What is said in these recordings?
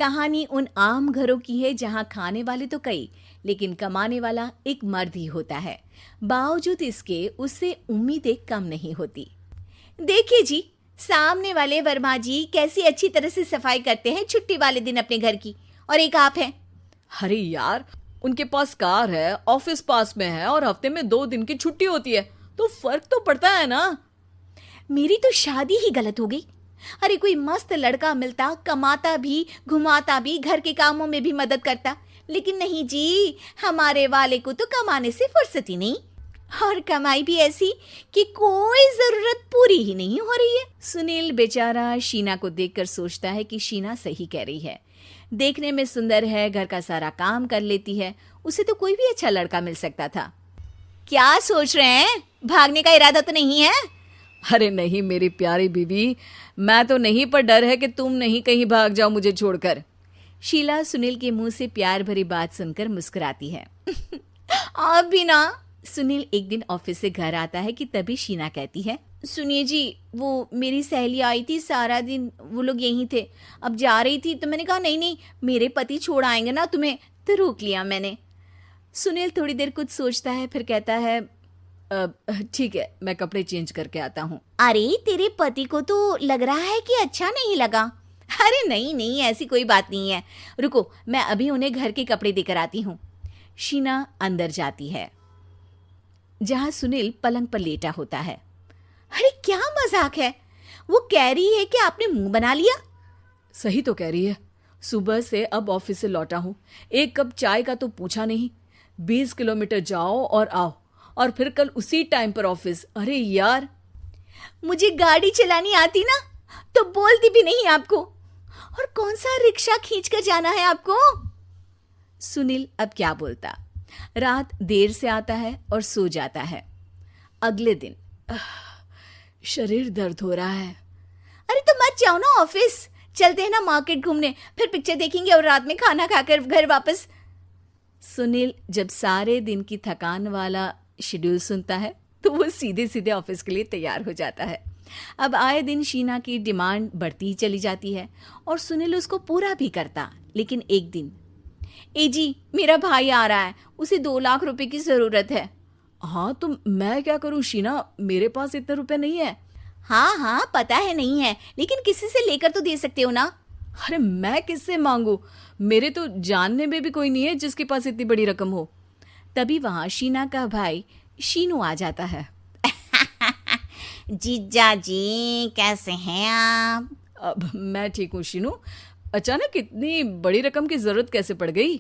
कहानी उन आम घरों की है जहां खाने वाले तो कई, लेकिन कमाने वाला एक मर्द ही होता है। बावजूद इसके उससे उम्मीदें कम नहीं होती। देखिए जी, सामने वाले वर्मा जी कैसी अच्छी तरह से सफाई करते हैं छुट्टी वाले दिन अपने घर की, और एक आप हैं। अरे यार, उनके पास कार है, ऑफिस पास में है और हफ्ते में 2 दिन की छुट्टी होती है, तो फर्क तो पड़ता है ना। मेरी तो शादी ही गलत हो गई। अरे कोई मस्त लड़का मिलता, कमाता भी, घुमाता भी, घर के कामों में भी मदद करता, लेकिन नहीं जी, हमारे वाले को तो कमाने से फुर्सत ही नहीं, और कमाई भी ऐसी कि कोई जरूरत पूरी ही नहीं हो रही है। सुनील बेचारा शीना को देखकर सोचता है कि शीना सही कह रही है। देखने में सुंदर है, घर का सारा काम कर लेती है, उसे तो कोई भी अच्छा लड़का मिल सकता था। क्या सोच रहे हैं? भागने का इरादा तो नहीं है? अरे नहीं मेरी प्यारी बीवी, मैं तो नहीं, पर डर है कि तुम नहीं कहीं भाग जाओ मुझे छोड़कर। शीला सुनील के मुंह से प्यार भरी बात सुनकर मुस्कुराती है। आप भी ना। सुनील एक दिन ऑफिस से घर आता है कि तभी शीना कहती है, सुनिए जी, वो मेरी सहेली आई थी, सारा दिन वो लोग यहीं थे, अब जा रही थी तो मैंने कहा नहीं नहीं, मेरे पति छोड़ आएंगे ना तुम्हें, तो रोक लिया मैंने। सुनील थोड़ी देर कुछ सोचता है, फिर कहता है, ठीक है, मैं कपड़े चेंज करके आता हूँ। अरे तेरे पति को तो लग रहा है कि अच्छा नहीं लगा। अरे नहीं नहीं, ऐसी कोई बात नहीं है, रुको मैं अभी उन्हें घर के कपड़े देकर आती हूँ। शीना अंदर जाती है जहां सुनील पलंग पर लेटा होता है। अरे क्या मजाक है, वो कह रही है कि आपने मुंह बना लिया। सही तो कह रही है, सुबह से अब ऑफिस से लौटा हूँ, एक कप चाय का तो पूछा नहीं, 20 किलोमीटर जाओ और आओ, और फिर कल उसी टाइम पर ऑफिस। अरे यार, मुझे गाड़ी चलानी आती ना तो बोलती भी नहीं आपको, और कौन सा रिक्शा खींच कर जाना है आपको। सुनील अब क्या बोलता। रात देर से आता है और सो जाता है। अगले दिन शरीर दर्द हो रहा है। अरे तो मत जाओ ना ऑफिस, चलते हैं ना मार्केट घूमने, फिर पिक्चर देखेंगे और रात में खाना खाकर घर वापस। सुनील जब सारे दिन की थकान वाला शेड्यूल सुनता है तो वो सीधे सीधे ऑफिस के लिए तैयार हो जाता है। अब आए दिन शीना की डिमांड बढ़ती ही चली जाती है और सुनील उसको पूरा भी करता। लेकिन एक दिन, ए जी मेरा भाई आ रहा है, उसे 2 लाख रुपए की जरूरत है। हाँ तो मैं क्या करूँ शीना, मेरे पास इतने रुपए नहीं है। हाँ हाँ पता है नहीं है, लेकिन किसी से लेकर तो दे सकते हो ना। अरे मैं किससे मांगू, मेरे तो जानने में भी कोई नहीं है जिसके पास इतनी बड़ी रकम हो। तभी वहां शीना का भाई शीनू आ जाता है। जीजा जी कैसे हैं आप? अब मैं ठीक हूँ शीनू, अचानक इतनी बड़ी रकम की जरूरत कैसे पड़ गई?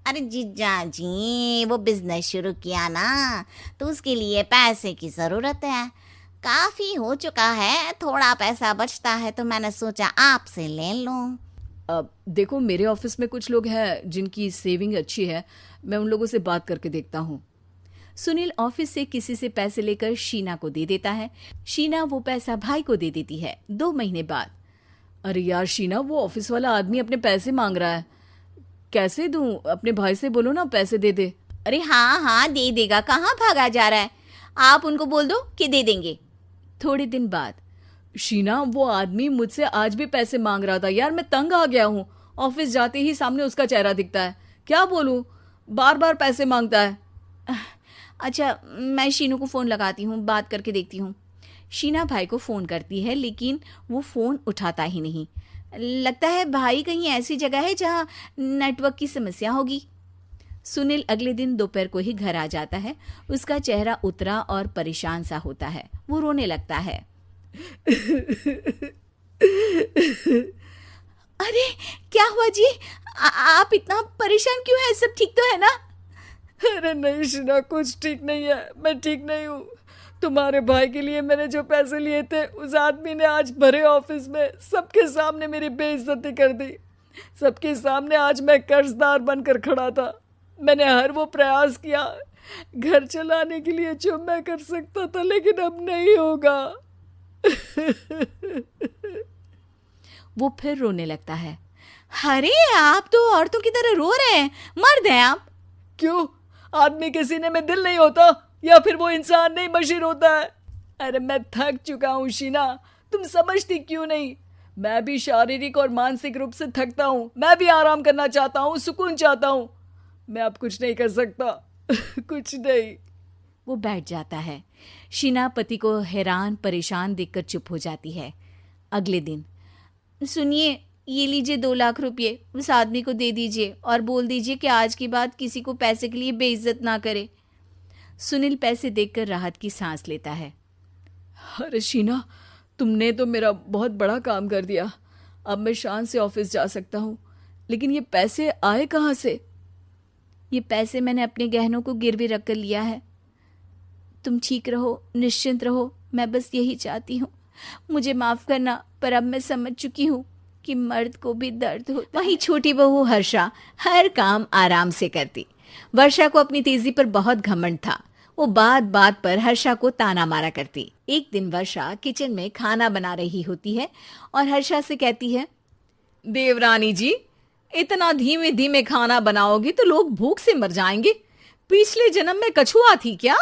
अरे जीजा जी, वो बिजनेस शुरू किया ना, तो उसके लिए पैसे की जरूरत है, काफी हो चुका है, थोड़ा पैसा बचता है तो मैंने सोचा आपसे ले लूं। अब देखो, मेरे ऑफिस में कुछ लोग हैं जिनकी सेविंग अच्छी है, मैं उन लोगों से बात करके देखता हूँ। सुनील ऑफिस से किसी से पैसे लेकर शीना को दे देता है। शीना वो पैसा भाई को दे देती है। 2 महीने बाद, अरे यार शीना, वो ऑफिस वाला आदमी अपने पैसे मांग रहा है, कैसे दूं? अपने भाई से बोलो ना पैसे दे दे। अरे हाँ हाँ दे देगा, कहाँ भागा जा रहा है, आप उनको बोल दो कि दे देंगे। थोड़े दिन बाद, शीना, वो आदमी मुझसे आज भी पैसे मांग रहा था यार, मैं तंग आ गया हूँ, ऑफिस जाते ही सामने उसका चेहरा दिखता है, क्या बोलूं, बार बार पैसे मांगता है। अच्छा मैं शीनू को फ़ोन लगाती हूँ, बात करके देखती हूँ। शीना भाई को फ़ोन करती है लेकिन वो फ़ोन उठाता ही नहीं। लगता है भाई कहीं ऐसी जगह है जहाँ नेटवर्क की समस्या होगी। सुनील अगले दिन दोपहर को ही घर आ जाता है। उसका चेहरा उतरा और परेशान सा होता है। वो रोने लगता है। अरे क्या हुआ जी, आप इतना परेशान क्यों हैं? सब ठीक तो है ना? अरे नहीं शीना, कुछ ठीक नहीं है, मैं ठीक नहीं हूँ। तुम्हारे भाई के लिए मैंने जो पैसे लिए थे, उस आदमी ने आज भरे ऑफिस में सबके सामने मेरी बेइज्जती कर दी। सबके सामने आज मैं कर्जदार बनकर खड़ा था। मैंने हर वो प्रयास किया घर चलाने के लिए जो मैं कर सकता था, लेकिन अब नहीं होगा। वो फिर रोने लगता है। अरे आप तो औरतों की तरह रो रहे हैं, मर्द हैं आप। क्यों, आदमी के सीने में दिल नहीं होता, या फिर वो इंसान नहीं मशीन होता है? अरे मैं थक चुका हूँ शीना, तुम समझती क्यों नहीं? मैं भी शारीरिक और मानसिक रूप से थकता हूँ, मैं भी आराम करना चाहता हूँ, सुकून चाहता हूँ। मैं अब कुछ नहीं कर सकता। कुछ नहीं। वो बैठ जाता है। शीना पति को हैरान परेशान देखकर चुप हो जाती है। अगले दिन, सुनिए, ये लीजिए 2 लाख रुपये, उस आदमी को दे दीजिए और बोल दीजिए कि आज के बाद किसी को पैसे के लिए बेइज्जत ना करे। सुनील पैसे देखकर राहत की सांस लेता है। अरे शीना, तुमने तो मेरा बहुत बड़ा काम कर दिया। अब मैं शान से ऑफिस जा सकता हूँ। लेकिन ये पैसे आए कहाँ से? ये पैसे मैंने अपने गहनों को गिरवी रख कर लिया है। तुम ठीक रहो, निश्चिंत रहो, मैं बस यही चाहती हूँ। मुझे माफ करना, पर अब मैं समझ चुकी हूँ कि मर्द को भी दर्द होता है। वही छोटी बहू हर्षा हर काम आराम से करती। वर्षा को अपनी तेजी पर बहुत घमंड था। वो बात बात पर हर्षा को ताना मारा करती। एक दिन वर्षा किचन में खाना बना रही होती है और हर्षा से कहती है, देवरानी जी, इतना धीमे धीमे खाना बनाओगी तो लोग भूख से मर जाएंगे। पिछले जन्म में कछुआ थी क्या?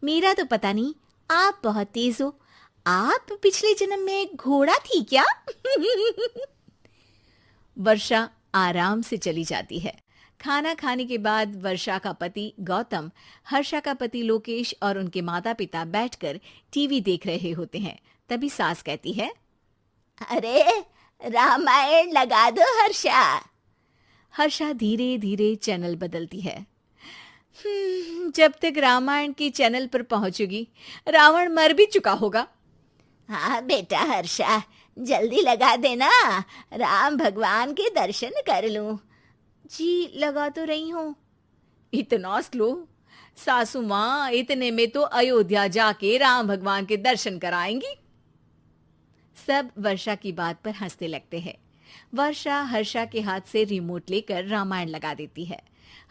मेरा तो पता नहीं, आप बहुत तेज हो। आप पिछले जन्म में घोड़ा थी क्या? वर्षा आराम से चली जाती है। खाना खाने के बाद वर्षा का पति गौतम, हर्षा का पति लोकेश और उनके माता पिता बैठकर टीवी देख रहे होते हैं। तभी सास कहती है, अरे रामायण लगा दो हर्षा। हर्षा धीरे धीरे चैनल बदलती है। जब तक रामायण की चैनल पर पहुंचेगी, रावण मर भी चुका होगा। हाँ बेटा हर्षा, जल्दी लगा देना, राम भगवान के दर्शन कर लूं। जी लगा तो रही हूँ। इतना स्लो? सासू माँ इतने में तो अयोध्या जाके राम भगवान के दर्शन कराएंगी। सब वर्षा की बात पर हंसने लगते हैं। वर्षा हर्षा के हाथ से रिमोट लेकर रामायण लगा देती है।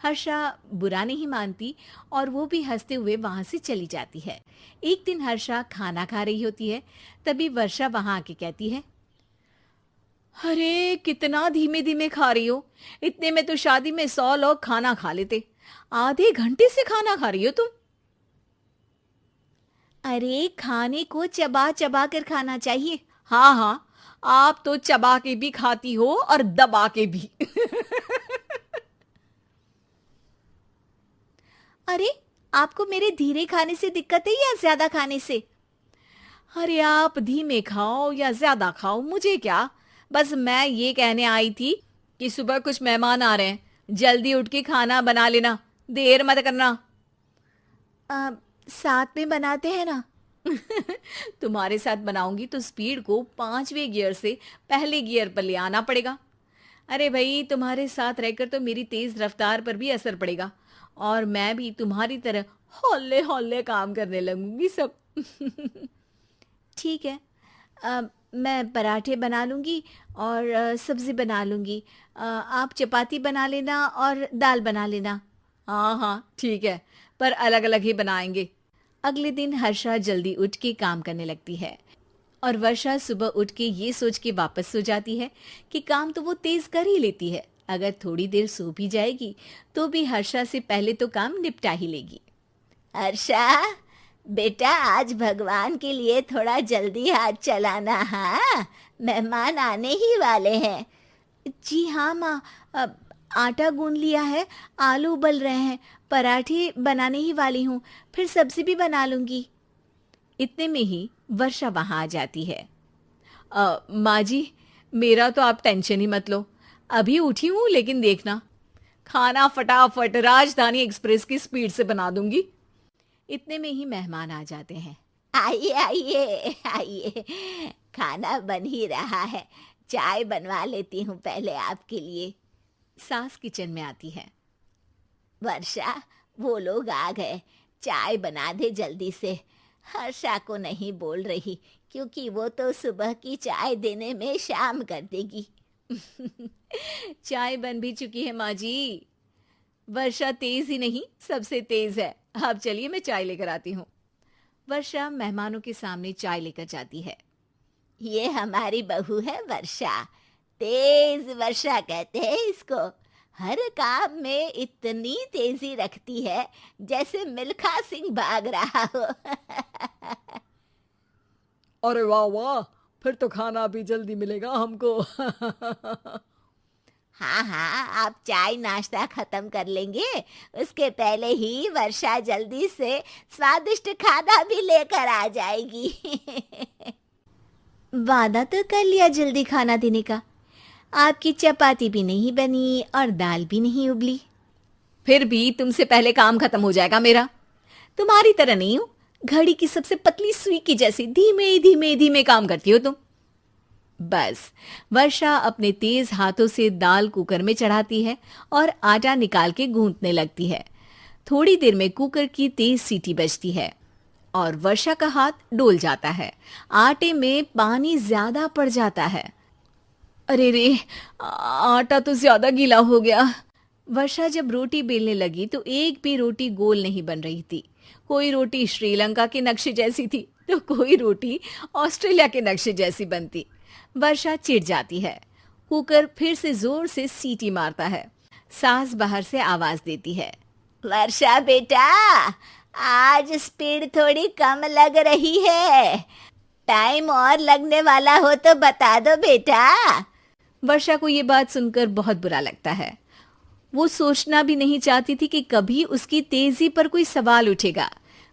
हर्षा बुरा नहीं मानती और वो भी हंसते हुए वहां से चली जाती है। एक दिन हर्षा खाना खा रही होती है। तभी वर्षा वहां आके कहती है, अरे कितना धीमे धीमे खा रही हो। इतने में तो शादी में 100 लोग खाना खा लेते। आधे घंटे से खाना खा रही हो तुम। अरे खाने को चबा चबा कर खाना चाहिए। हाँ हाँ, आप तो चबा के भी खाती हो और दबा के भी। अरे आपको मेरे धीरे खाने से दिक्कत है या ज्यादा खाने से? अरे आप धीमे खाओ या ज्यादा खाओ, मुझे क्या। बस मैं ये कहने आई थी कि सुबह कुछ मेहमान आ रहे हैं, जल्दी उठ के खाना बना लेना, देर मत करना। साथ में बनाते हैं ना। तुम्हारे साथ बनाऊंगी तो स्पीड को 5वें गियर से पहले गियर पर ले आना पड़ेगा। अरे भाई, तुम्हारे साथ रहकर तो मेरी तेज रफ्तार पर भी असर पड़ेगा और मैं भी तुम्हारी तरह हौले हौले काम करने लगूंगी सब। ठीक है, मैं पराठे बना लूँगी और सब्ज़ी बना लूँगी। आप चपाती बना लेना और दाल बना लेना। हाँ हाँ ठीक है, पर अलग अलग ही बनाएंगे। अगले दिन हर्षा जल्दी उठ के काम करने लगती है और वर्षा सुबह उठ के ये सोच के वापस सो जाती है कि काम तो वो तेज कर ही लेती है। अगर थोड़ी देर सो भी जाएगी तो भी हर्षा से पहले तो काम निपटा ही लेगी। हर्षा बेटा, आज भगवान के लिए थोड़ा जल्दी हाथ चलाना। हाँ, मेहमान आने ही वाले हैं। जी हाँ माँ, आटा गूंद लिया है, आलू उबल रहे हैं, पराठे बनाने ही वाली हूँ, फिर सब्जी भी बना लूँगी। इतने में ही वर्षा वहाँ आ जाती है। माँ जी, मेरा तो आप टेंशन ही मत लो, अभी उठी हूँ, लेकिन देखना खाना फटाफट राजधानी एक्सप्रेस की स्पीड से बना दूंगी। इतने में ही मेहमान आ जाते हैं। आइए आइए आइए, खाना बन ही रहा है, चाय बनवा लेती हूँ पहले आपके लिए। सास किचन में आती है। वर्षा, वो लोग आ गए, चाय बना दे जल्दी से। हर्षा को नहीं बोल रही क्योंकि वो तो सुबह की चाय देने में शाम कर देगी। चाय बन भी चुकी है माँ जी। वर्षा तेज ही नहीं, सबसे तेज है। आप चलिए, मैं चाय लेकर आती हूँ। वर्षा मेहमानों के सामने चाय लेकर जाती है। ये हमारी बहू है वर्षा, तेज वर्षा कहते हैं इसको। हर काम में इतनी तेजी रखती है जैसे मिल्खा सिंह भाग रहा हो। अरे वाह वाह, फिर तो खाना भी जल्दी मिलेगा हमको। हाँ हाँ, आप चाय नाश्ता खत्म कर लेंगे, उसके पहले ही वर्षा जल्दी से स्वादिष्ट खाना भी लेकर आ जाएगी। वादा तो कर लिया जल्दी खाना देने का, आपकी चपाती भी नहीं बनी और दाल भी नहीं उबली। फिर भी तुमसे पहले काम खत्म हो जाएगा मेरा। तुम्हारी तरह नहीं हूं, घड़ी की सबसे पतली सुई की जैसी धीमे धीमे धीमे काम करती हो तुम। बस वर्षा अपने तेज हाथों से दाल कुकर में चढ़ाती है और आटा निकाल के गूंथने लगती है। थोड़ी देर में कुकर की तेज सीटी बजती है और वर्षा का हाथ डोल जाता है। आटे में पानी ज्यादा पड़ जाता है। अरे रे, आटा तो ज्यादा गीला हो गया। वर्षा जब रोटी बेलने लगी तो एक भी रोटी गोल नहीं बन रही थी। कोई रोटी श्रीलंका के नक्शे जैसी थी तो कोई रोटी ऑस्ट्रेलिया के नक्शे जैसी बनती। वर्षा चिढ़ जाती है। कुकर फिर से जोर से सीटी मारता है। सास बाहर से आवाज देती है, वर्षा बेटा, आज स्पीड थोड़ी कम लग रही है, टाइम और लगने वाला हो तो बता दो बेटा। वर्षा को ये बात सुनकर बहुत बुरा लगता है। वो सोचना भी नहीं चाहती थी कि कभी उसकी तेजी पर कोई सवाल उठेगा।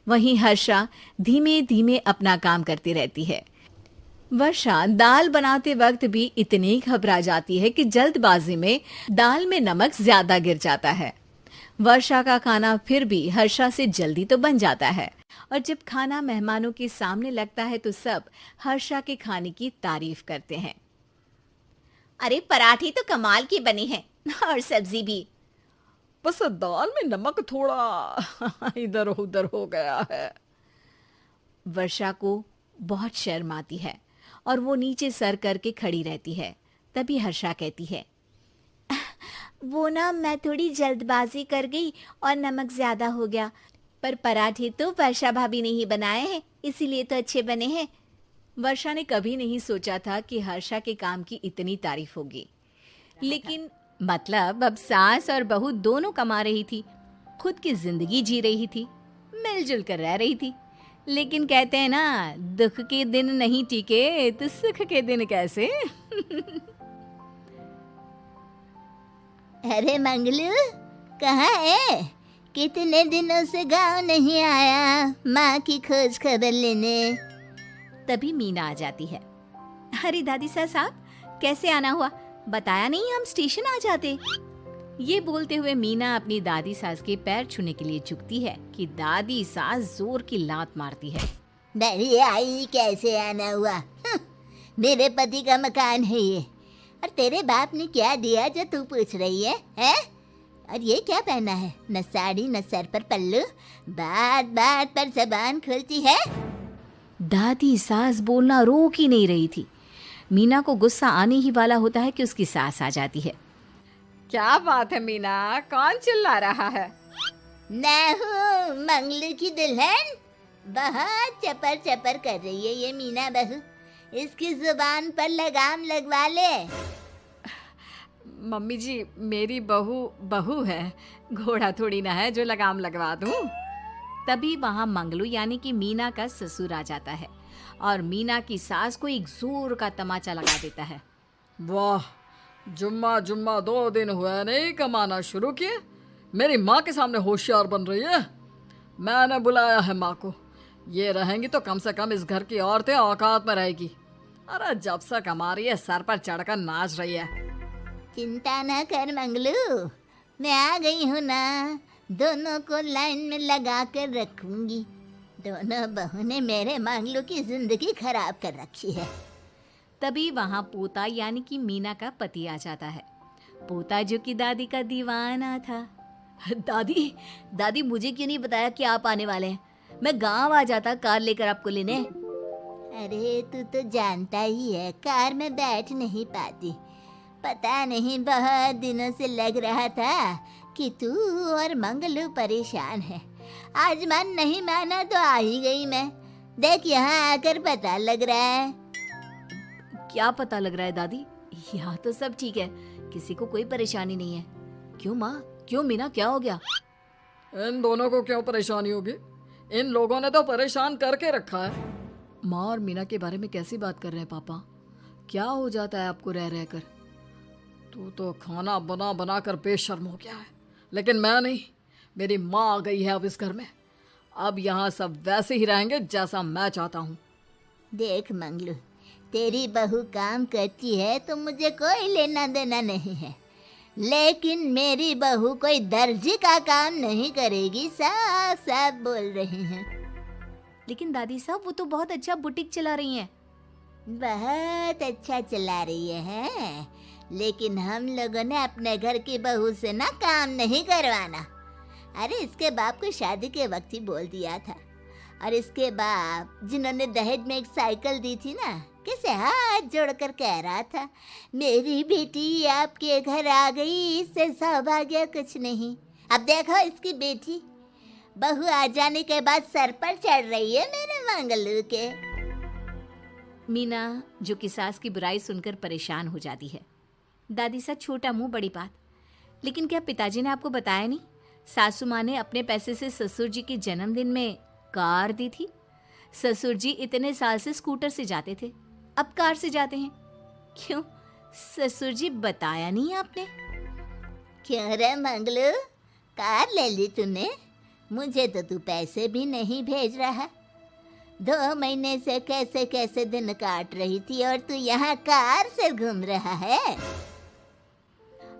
वहीं हर्षा धीमे धीमे अपना काम करती रहती है। वर्षा दाल बनाते वक्त भी इतनी घबरा जाती है कि जल्दबाजी में दाल में नमक ज्यादा गिर जाता है। वर्षा का खाना फिर भी हर्षा से जल्दी तो बन जाता है और जब खाना मेहमानों के सामने लगता है तो सब हर्षा के खाने की तारीफ करते हैं। अरे पराठे तो कमाल की बनी है और सब्जी भी। बस दाल में नमक थोड़ा इधर उधर हो गया है। वर्षा को बहुत शर्म आती है और वो नीचे सर करके खड़ी रहती है। तभी हर्षा कहती है, वो ना मैं थोड़ी जल्दबाजी कर गई और नमक ज्यादा हो गया, पर पराठे तो वर्षा भाभी ने ही बनाए हैं, इसीलिए तो अच्छे बने हैं। वर्षा ने कभी नहीं सोचा था कि हर्षा के काम की इतनी तारीफ होगी। लेकिन मतलब अब सास और बहू दोनों कमा रही थी, खुद की जिंदगी जी रही थी, मिलजुल कर रह रही थी। लेकिन कहते हैं ना, दुख के दिन नहीं टिके तो सुख के दिन कैसे। अरे मंगलू, कहाँ है? कितने दिनों से गांव नहीं आया माँ की खोज खबर लेने। तभी मीना आ जाती है। अरे दादी साहब, कैसे आना हुआ? बताया नहीं, हम स्टेशन आ जाते। ये बोलते हुए मीना अपनी दादी सास के पैर छूने के लिए झुकती है कि दादी सास जोर की लात मारती है। बड़ी आई, कैसे आना हुआ? मेरे पति का मकान है ये, और तेरे बाप ने क्या दिया जो तू पूछ रही है, हैं? और ये क्या पहना है? न साड़ी न सर पर पल्लू, बात बात पर जबान खुलती है। दादी सास बोलना रोक ही नहीं रही थी। मीना को गुस्सा आने ही वाला होता है कि उसकी सास आ जाती है। क्या बात है मीना, कौन चिल्ला रहा है? मैं हूँ मंगलू की दुल्हन। बहुत चपर चपर कर रही है ये मीना बहू, इसकी जुबान पर लगाम लगवा ले। मम्मी जी, मेरी बहू है, घोड़ा थोड़ी ना है जो लगाम लगवा दूं। तभी वहां मंगलू यानी कि मीना का ससुर आ जाता है और मीना की सास को एक जोर का तमाचा लगा देता है। वाह, जुम्मा 2 दिन हुआ नहीं कमाना शुरू किए, मेरी माँ के सामने होशियार बन रही है। मैंने बुलाया है माँ को, ये रहेंगी तो कम से कम इस घर की औरतें औकात में रहेगी। अरे जब से कमा रही है सर पर चढ़कर नाच रही है। चिंता न कर मंगलू, मैं आ गई हूँ ना, दोनों को लाइन में लगा कर रखूंगी। दोनों बहू ने मेरे मंगलू की जिंदगी खराब कर रखी है। तभी वहां पोता यानी कि मीना का पति आ जाता है। पोता जो कि दादी का दीवाना था। दादी दादी, मुझे क्यों नहीं बताया कि आप आने वाले हैं? मैं गांव आ जाता कार लेकर आपको लेने। अरे तू तो जानता ही है, कार में बैठ नहीं पाती। पता नहीं, बहुत दिनों से लग रहा था कि तू और मंगलू परेशान है। आज मन नहीं माना तो आ ही गई मैं। देख, यहाँ आकर पता लग रहा है। क्या पता लग रहा है दादी? यहाँ तो सब ठीक है, किसी को कोई परेशानी नहीं है। क्यों माँ, क्यों मीना, क्या हो गया? इन दोनों को क्यों परेशानी होगी? इन लोगों ने तो परेशान करके रखा है। माँ और मीना के बारे में कैसी बात कर रहे हैं पापा? क्या हो जाता है आपको रह रह कर? तू तो खाना बना बना कर बेशर्म हो गया है, लेकिन मैं नहीं। मेरी माँ आ गई है अब इस घर में। अब यहाँ सब वैसे ही रहेंगे जैसा मैं चाहता हूँ। देख मंगलू, तेरी बहू काम करती है तो मुझे कोई लेना देना नहीं है, लेकिन मेरी बहू कोई दर्जी का काम नहीं करेगी, साफ साफ बोल रही हैं। लेकिन दादी साहब वो तो बहुत अच्छा बुटीक चला रही हैं। बहुत अच्छा चला रही है, लेकिन हम लोगों ने अपने घर की बहू से ना काम नहीं करवाना। अरे इसके बाप को शादी के वक्त ही बोल दिया था, और इसके बाप जिन्होंने दहेज में एक साइकिल दी थी ना, कैसे हाथ जोड़कर कह रहा था, मेरी बेटी आपके घर आ गई, इससे सौभाग्य कुछ नहीं। अब देखो इसकी बेटी बहू आ जाने के बाद सर पर चढ़ रही है मेरे मंगलू के। मीना जो कि सास की बुराई सुनकर परेशान हो जाती है। दादी सा छोटा मुंह बड़ी बात। लेकिन क्या पिताजी ने आपको बताया नहीं? सासू माँ ने अपने पैसे से ससुर जी के जन्मदिन में कार दी थी। ससुर जी इतने साल से स्कूटर से जाते थे, अब कार से जाते हैं। क्यों ससुर जी, बताया नहीं आपने? क्यों रे मंगलू, कार ले ली तूने? मुझे तो तू पैसे भी नहीं भेज रहा। 2 महीने से कैसे कैसे दिन काट रही थी और तू यहाँ कार से घूम रहा है।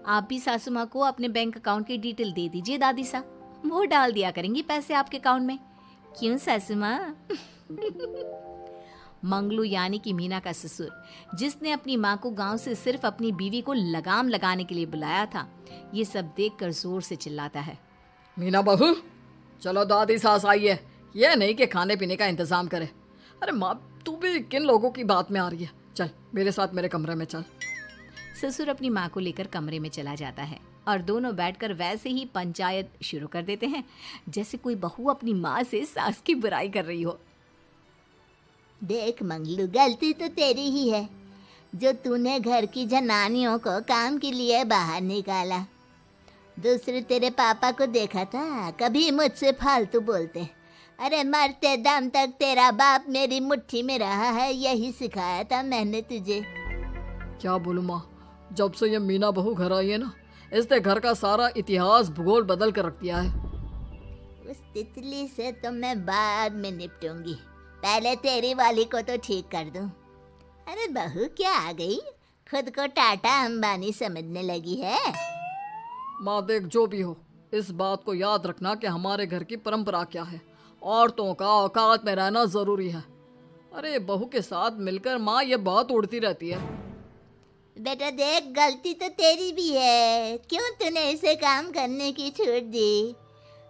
आप भी सासू माँ को अपने बैंक अकाउंट की डिटेल दे दीजिए दादी सा, वो डाल दिया करेंगी पैसे आपके अकाउंट में। क्यों सासू माँ? मंगलू यानी कि मीना का ससुर, जिसने अपनी माँ को गांव से सिर्फ अपनी बीवी को लगाम लगाने के लिए बुलाया था, ये सब देखकर जोर से चिल्लाता है, मीना बहू, चलो दादी सास आई है, ये नहीं कि खाने पीने का इंतजाम करे। अरे माँ, तू भी किन लोगों की बात में आ रही है? चल मेरे साथ मेरे कमरे में चल। ससुर अपनी माँ को लेकर कमरे में चला जाता है और दोनों बैठकर वैसे ही पंचायत शुरू कर देते हैं जैसे कोई बहू अपनी माँ से सास की बुराई कर रही हो। देख मंगलू, गलती तो तेरी ही है जो तूने घर की जनानियों को काम के लिए बाहर निकाला। दूसरे तेरे पापा को देखा था, कभी मुझसे फालतू बोलते। अरे मरते दम तक तेरा बाप मेरी मुट्ठी में रहा है, यही सिखाया था मैंने तुझे। क्या बोलूं माँ, जब से ये मीना बहू घर आई है ना, इसने घर का सारा इतिहास भूगोल बदल कर रख दिया है। उस तितली से तो मैं बाद में निपटूंगी, पहले तेरी वाली को तो ठीक कर दूं। अरे बहू क्या आ गई, खुद को टाटा अंबानी समझने लगी है। माँ देख, जो भी हो, इस बात को याद रखना कि हमारे घर की परंपरा क्या है। औरतों का औकात में रहना जरूरी है। अरे बहू के साथ मिलकर माँ ये बहुत उड़ती रहती है। बेटा देख, गलती तो तेरी भी है, क्यों तूने इसे काम करने की छूट दी?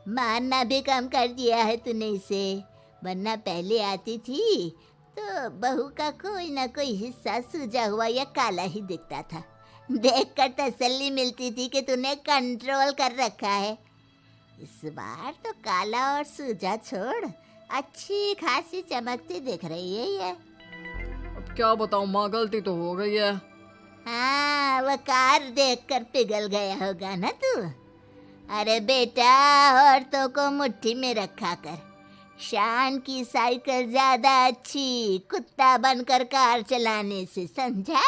मारना भी कम कर दिया है तूने इसे, वरना पहले आती थी तो बहू का कोई ना कोई हिस्सा सूजा हुआ या काला ही दिखता था। देखकर तसल्ली मिलती थी कि तूने कंट्रोल कर रखा है। इस बार तो काला और सूजा छोड़, अच्छी खासी चमकती दिख रही है ये। अब क्या बताऊं माँ, गलती तो हो गई है। हाँ, वो कार देखकर पिघल गया होगा ना तू। अरे बेटा, औरतों को मुट्ठी में रखा कर। शान की साइकिल ज्यादा अच्छी कुत्ता बनकर कार चलाने से, समझा?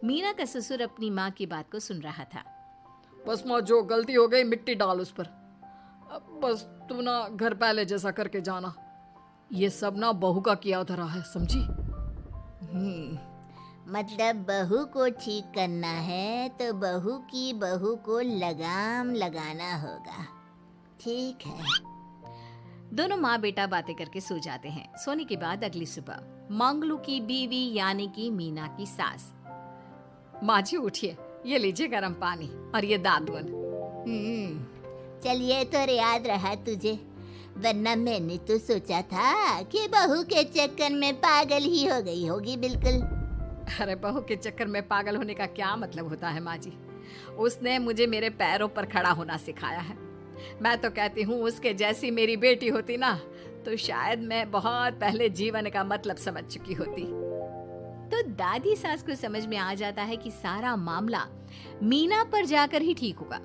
मीना का ससुर अपनी माँ की बात को सुन रहा था। बस माँ, जो गलती हो गई मिट्टी डाल उस पर। अब बस तू ना घर पहले जैसा करके जाना। ये सब ना बहू का किया धरा है, समझी? मतलब बहू को ठीक करना है तो बहू को लगाम लगाना होगा। ठीक है। दोनों माँ बेटा बातें करके सो जाते हैं। सोने के बाद अगली सुबह मंगलू की बीवी यानी कि मीना की सास, माँ जी उठिए, ये लीजिए गर्म पानी और ये दादुन। चलिए तो याद रहा तुझे, वरना मैंने तो सोचा था कि बहू के चक्कर में पागल ही हो गई होगी बिल्कुल। अरे बहू के चक्कर में पागल होने का क्या मतलब होता है माँ जी? उसने मुझे मेरे पैरों पर खड़ा होना सिखाया है। मैं तो कहती हूँ उसके जैसी मेरी बेटी होती ना तो शायद मैं बहुत पहले जीवन का मतलब समझ चुकी होती। तो दादी सास को समझ में आ जाता है कि सारा मामला मीना पर जाकर ही ठीक होगा।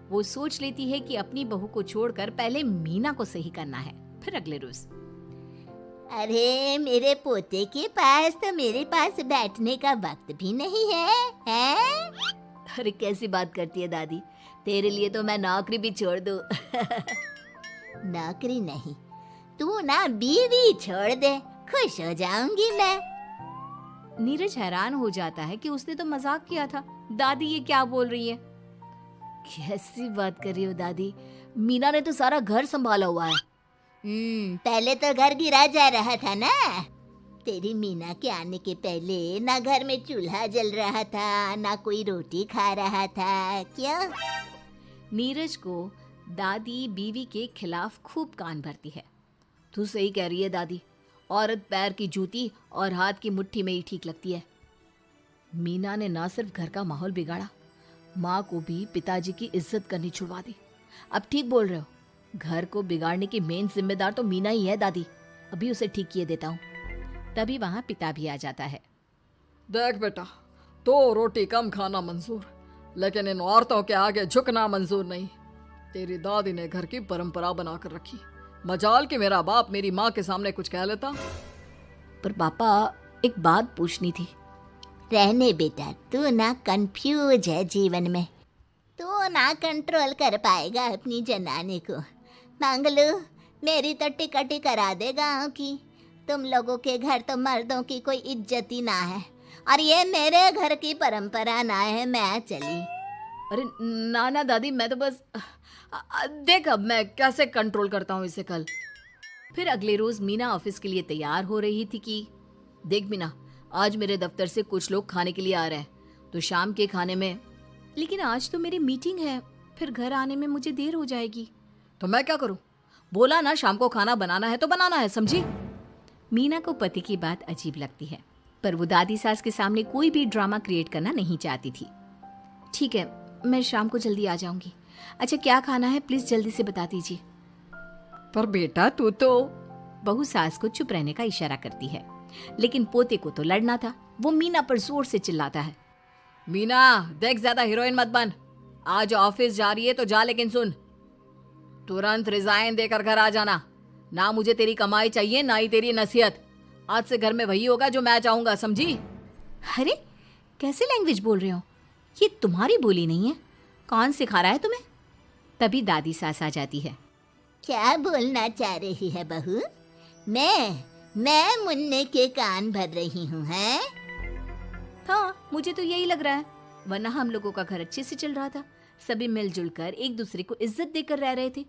वो सोच लेती है कि अपनी बहू को छोड़कर पहले मीना को सही करना है। फिर अगले रोज, अरे मेरे पोते के पास तो मेरे पास बैठने का वक्त भी नहीं है, हैं? अरे कैसी बात करती है दादी, तेरे लिए तो मैं नौकरी भी छोड़ दूं। नौकरी नहीं, तू ना बीवी छोड़ दे, खुश हो जाऊंगी मैं। नीरज हैरान हो जाता है कि उसने तो मजाक किया था, दादी ये क्या बोल रही है। कैसी बात कर रही हो दादी, मीना ने तो सारा घर संभाला हुआ है। पहले तो घर गिरा जा रहा था ना। तेरी मीना के आने के पहले ना घर में चूल्हा जल रहा था, ना कोई रोटी खा रहा था। क्यों? नीरज को दादी बीवी के खिलाफ खूब कान भरती है। तू सही कह रही है दादी, औरत पैर की जूती और हाथ की मुट्ठी में ही ठीक लगती है। मीना ने ना सिर्फ घर का माहौल बिगाड़ा, माँ को भी पिताजी की इज्जत करनी छुड़वा दी। अब ठीक बोल रहे हो, घर को बिगाड़ने की मेन जिम्मेदार तो मीना ही है दादी। अभी उसे ठीक किए देता हूँ। तभी वहां पिता भी आ जाता है। देख बेटा, तो रोटी कम खाना मंजूर, लेकिन इन औरतों के आगे झुकना मंजूर नहीं। तेरी दादी ने घर की परंपरा बनाकर रखी, मजाल कि मेरा बाप मेरी माँ के सामने कुछ कह लेता। पर पापा एक बात पूछनी थी। रहने बेटा, तू ना कंफ्यूज है जीवन में, तू ना कंट्रोल कर पाएगा अपनी जनाने को। मंगलू, मेरी तो टिकट ही करा दे गाँव की। तुम लोगों के घर तो मर्दों की कोई इज्जत ही ना है, और ये मेरे घर की परंपरा ना है। मैं चली। अरे ना ना दादी, मैं तो बस देख अब मैं कैसे कंट्रोल करता हूँ इसे कल। फिर अगले रोज मीना ऑफिस के लिए तैयार हो रही थी कि देख मीना, आज मेरे दफ्तर से कुछ लोग खाने के लिए आ रहे हैं, तो शाम के खाने में। लेकिन आज तो मेरी मीटिंग है, फिर घर आने में मुझे देर हो जाएगी। तो मैं क्या करूं? बोला ना शाम को खाना बनाना है तो बनाना है, समझी? मीना को पति की बात अजीब लगती है, पर वो दादी सास के सामने कोई भी ड्रामा क्रिएट करना नहीं चाहती थी। ठीक है, मैं शाम को जल्दी आ जाऊंगी। अच्छा क्या खाना है प्लीज जल्दी से बता दीजिए। पर बेटा तू तो। बहू सास को चुप रहने का इशारा करती है, लेकिन पोते को तो लड़ना था। वो मीना पर जोर से चिल्लाता है। मीना देख, ज्यादा हीरोइन मत बन। आज ऑफिस जा रही है तो जा, लेकिन सुन, तुरंत रिजाइन देकर घर आ जाना। ना मुझे तेरी कमाई चाहिए, ना ही तेरी नसीहत। आज से घर में वही होगा जो मैं चाहूंगा, समझी? अरे कैसे लैंग्वेज बोल रहे हो, ये तुम्हारी बोली नहीं है। कौन सिखा रहा है तुम्हें? तभी दादी सास आ जाती है। क्या बोलना चाह रही है बहू? मैं मुन्ने के कान भर रही हूँ, हैं? हाँ, मुझे तो यही लग रहा है, वरना हम लोगों का घर अच्छे से चल रहा था। सभी मिलजुल कर एक दूसरे को इज्जत देकर रह रहे थे।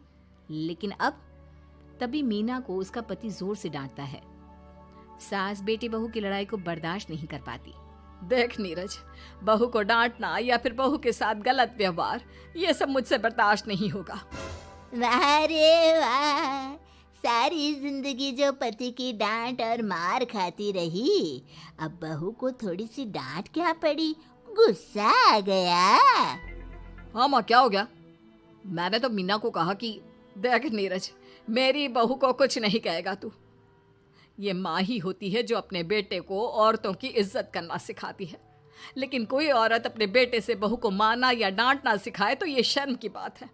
लेकिन अब तभी मीना को उसका पति जोर से डांटता है। सास बेटी बहू की लड़ाई को बर्दाश्त नहीं कर पाती। देख नीरज, बहू को डांटना या फिर बहू के साथ गलत व्यवहार, ये सब मुझसे बर्दाश्त नहीं होगा। वाह रे वाह, सारी जिंदगी जो पति की डांट और मार खाती रही, अब बहू को थोड़ी सी डांट क्या पड़ी, गुस्सा आ गया। हाँ माँ, क्या हो गया? मैंने तो मीना को कहा कि देख नीरज, मेरी बहू को कुछ नहीं कहेगा तू। ये माँ ही होती है जो अपने बेटे को औरतों की इज्जत करना सिखाती है, लेकिन कोई औरत अपने बेटे से बहू को मारना या डांटना सिखाए तो ये शर्म की बात है।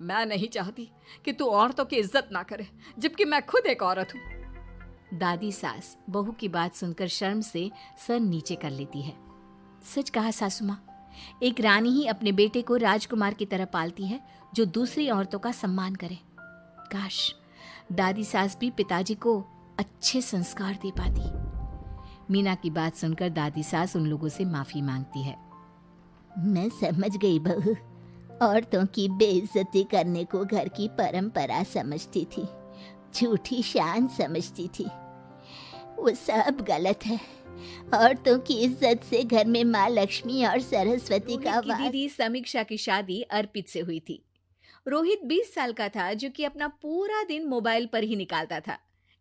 मैं नहीं चाहती कि तू औरतों की इज्जत ना करे, जबकि मैं खुद एक औरत हूँ। दादी सास बहू की बात सुनकर शर्म से सर नीचे कर लेती है। सच कहा सासू माँ, एक रानी ही अपने बेटे को राजकुमार की तरह पालती है जो दूसरी औरतों का सम्मान करे। काश दादी सास भी पिताजी को अच्छे संस्कार दे पाती। मीना की बात सुनकर दादी सास उन लोगों से माफी मांगती है। मैं समझ गई बहू, औरतों की बेइज्जती करने को घर की परंपरा समझती थी, झूठी शान समझती थी। वो सब गलत है। औरतों की इज्जत से घर में माँ लक्ष्मी और सरस्वती का रोहित की वास। दीदी समीक्षा की शादी अर्पित से हुई थी। रोहित 20 साल का था, जो कि अपना पूरा दिन मोबाइल पर ही निकालता था।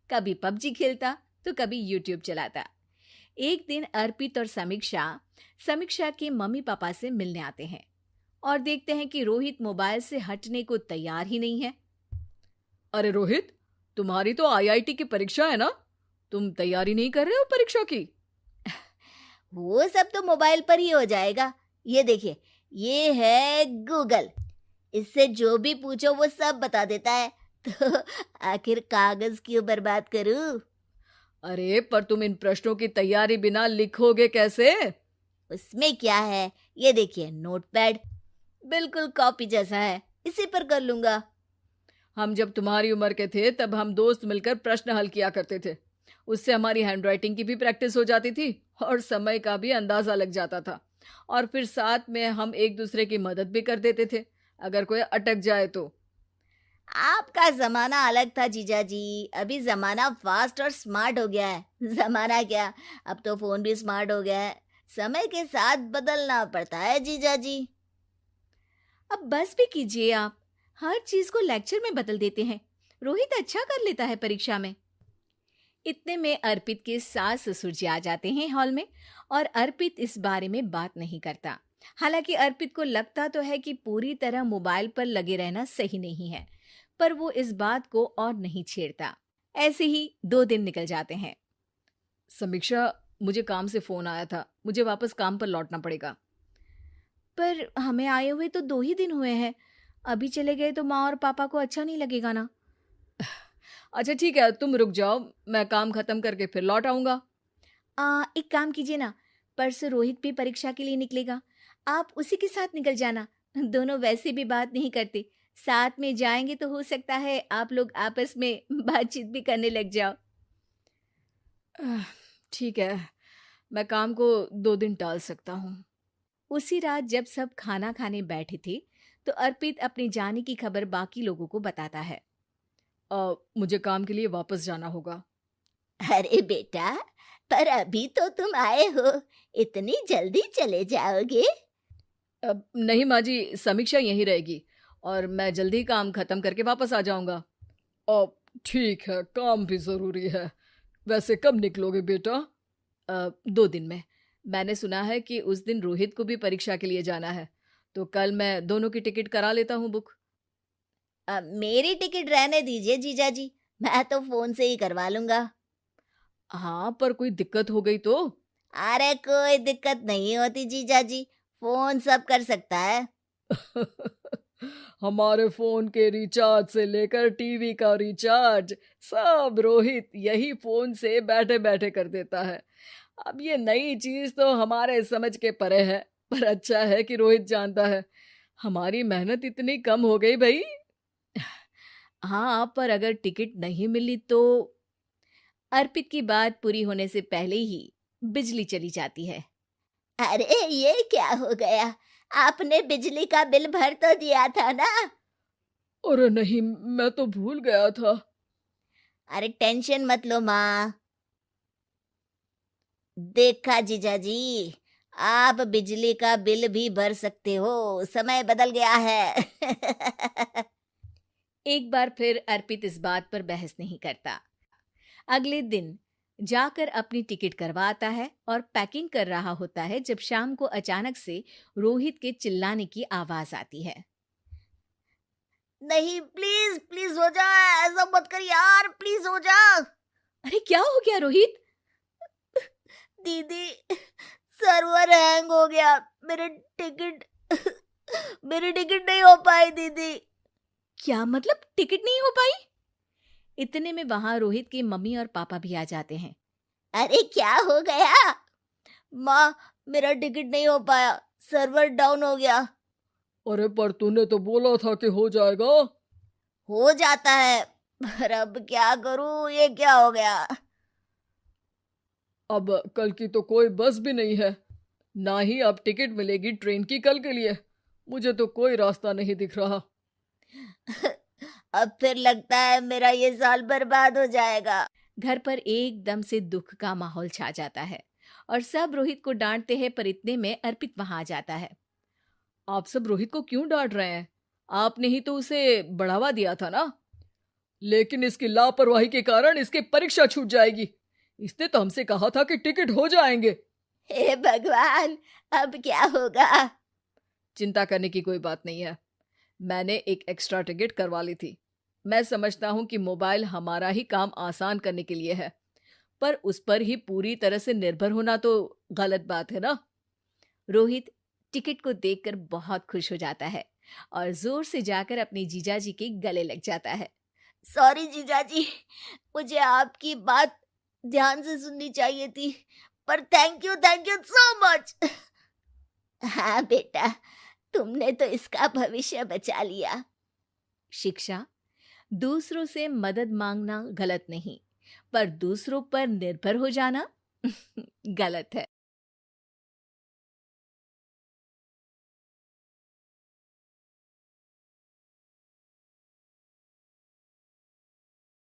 कभी पबजी खेलता तो कभी यूट्यूब चलाता। एक दिन अर्पित और समीक्षा के मम्मी पापा से मिलने आते हैं और देखते हैं कि रोहित मोबाइल से हटने को तैयार ही नहीं है। अरे रोहित, तुम्हारी तो आईआईटी की परीक्षा है ना, तुम तैयारी नहीं कर रहे हो परीक्षा की? वो सब तो मोबाइल पर ही हो जाएगा। ये देखिए, ये है गूगल, इससे जो भी पूछो वो सब बता देता है। तो आखिर कागज क्यों बर्बाद करूं? अरे पर तुम इन प्रश्नों की तैयारी बिना लिखोगे कैसे? उसमें क्या है, ये देखिए नोटपैड, बिल्कुल कॉपी जैसा है, इसी पर कर लूंगा। हम जब तुम्हारी उम्र के थे तब हम दोस्त मिलकर प्रश्न हल किया करते थे। उससे हमारी हैंडराइटिंग की भी प्रैक्टिस हो जाती थी और समय का भी अंदाजा लग जाता था। और फिर साथ में हम एक दूसरे की मदद भी कर देते थे अगर कोई अटक जाए तो। आपका जमाना अलग था जीजा जी, अभी जमाना फास्ट और स्मार्ट हो गया है। जमाना क्या, अब तो फोन भी स्मार्ट हो गया है। समय के साथ बदलना पड़ता है जीजा जी। अब बस भी कीजिए आप, हर चीज को लेक्चर में बदल देते हैं। रोहित अच्छा कर लेता है परीक्षा में। इतने में अर्पित के सास ससुर जी आ जाते हैं हॉल में और अर्पित इस बारे में बात नहीं करता। हालांकि अर्पित को लगता तो है कि पूरी तरह मोबाइल पर लगे रहना सही नहीं है, पर वो इस बात को और नहीं छेड़ता। ऐसे ही 2 दिन निकल जाते हैं। समीक्षा, मुझे काम से फोन आया था, मुझे वापस काम पर लौटना पड़ेगा। पर हमें आए हुए तो 2 ही दिन हुए हैं, अभी चले गए तो माँ और पापा को अच्छा नहीं लगेगा ना। अच्छा ठीक है, तुम रुक जाओ, मैं काम खत्म करके फिर लौट आऊंगा। एक काम कीजिए ना, परसों रोहित भी परीक्षा के लिए निकलेगा, आप उसी के साथ निकल जाना। दोनों वैसे भी बात नहीं करते, साथ में जाएंगे तो हो सकता है आप लोग आपस में बातचीत भी करने लग जाओ। ठीक है, मैं काम को 2 दिन टाल सकता हूँ। उसी रात जब सब खाना खाने बैठे थे तो अर्पित अपने जाने की खबर बाकी लोगों को बताता है। मुझे काम के लिए वापस जाना होगा। अरे बेटा, पर अभी तो तुम आए हो, इतनी जल्दी चले जाओगे? नहीं माँ जी, समीक्षा यहीं रहेगी और मैं जल्दी काम खत्म करके वापस आ जाऊंगा। ठीक है, काम भी जरूरी है। वैसे कब निकलोगे बेटा? 2 दिन में। मैंने सुना है कि उस दिन रोहित को भी परीक्षा के लिए जाना है, तो कल मैं दोनों की टिकट करा लेता हूँ बुक। मेरी टिकट रहने दीजिए जीजा जी, मैं तो फोन से ही करवा लूंगा। हाँ, पर कोई दिक्कत हो गई तो? अरे कोई दिक्कत नहीं होती जीजा जी, फोन सब कर सकता है। हमारे फोन के रिचार्ज से लेकर टीवी का रिचार्ज सब रोहित यही फोन से बैठे बैठे कर देता है। अब ये नई चीज तो हमारे समझ के परे है, पर अच्छा है कि रोहित जानता है। हमारी मेहनत इतनी कम हो गई भाई। हाँ, पर अगर टिकट नहीं मिली तो? अर्पित की बात पूरी होने से पहले ही बिजली चली जाती है। अरे ये क्या हो गया, आपने बिजली का बिल भर तो दिया था ना? अरे नहीं, मैं तो भूल गया था। अरे टेंशन मत लो माँ। देखा जीजा जी, आप बिजली का बिल भी भर सकते हो, समय बदल गया है। एक बार फिर अर्पित इस बात पर बहस नहीं करता। अगले दिन जाकर अपनी टिकट करवाता है और पैकिंग कर रहा होता है जब शाम को अचानक से रोहित के चिल्लाने की आवाज आती है। नहीं, प्लीज प्लीज हो जा, ऐसा मत कर यार, प्लीज हो जा। अरे क्या हो गया रोहित? दीदी, सर्वर हैंग हो गया, मेरी टिकट नहीं हो पाई दीदी। क्या मतलब टिकट नहीं हो पाई? इतने में वहां रोहित के मम्मी और पापा भी आ जाते हैं। अरे क्या हो गया? माँ, मेरा टिकट नहीं हो पाया, सर्वर डाउन हो गया। अरे पर तूने तो बोला था कि हो जाएगा। हो जाता है, पर अब क्या करूं, ये क्या हो गया? अब कल की तो कोई बस भी नहीं है, ना ही अब टिकट मिलेगी ट्रेन की कल के लिए। मुझे तो कोई रास्ता नहीं दिख रहा। अब फिर लगता है मेरा ये साल बर्बाद हो जाएगा। घर पर एकदम से दुख का माहौल छा जाता है और सब रोहित को डांटते हैं, पर इतने में अर्पित वहां आ जाता है। आप सब रोहित को क्यों डांट रहे हैं? आपने ही तो उसे बढ़ावा दिया था ना। लेकिन इसकी लापरवाही के कारण इसकी परीक्षा छूट जाएगी। इसने तो हमसे कहा था कि टिकट हो जाएंगे। हे भगवान, अब क्या होगा? चिंता करने की कोई बात नहीं है, मैंने एक एक्स्ट्रा टिकट करवा ली थी। मैं समझता हूँ कि मोबाइल हमारा ही काम आसान करने के लिए है, पर उस पर ही पूरी तरह से निर्भर होना तो गलत बात है ना। रोहित टिकट को देखकर बहुत खुश हो जाता है और जोर से जाकर अपने जीजाजी के गले लग जाता है। सॉरी जीजा जी, मुझे आपकी बात ध्यान से सुननी चाहिए थी, पर थैंक यू सो मच। हाँ बेटा, तुमने तो इसका भविष्य बचा लिया। शिक्षा, दूसरों से मदद मांगना गलत नहीं, पर दूसरों पर निर्भर हो जाना गलत है।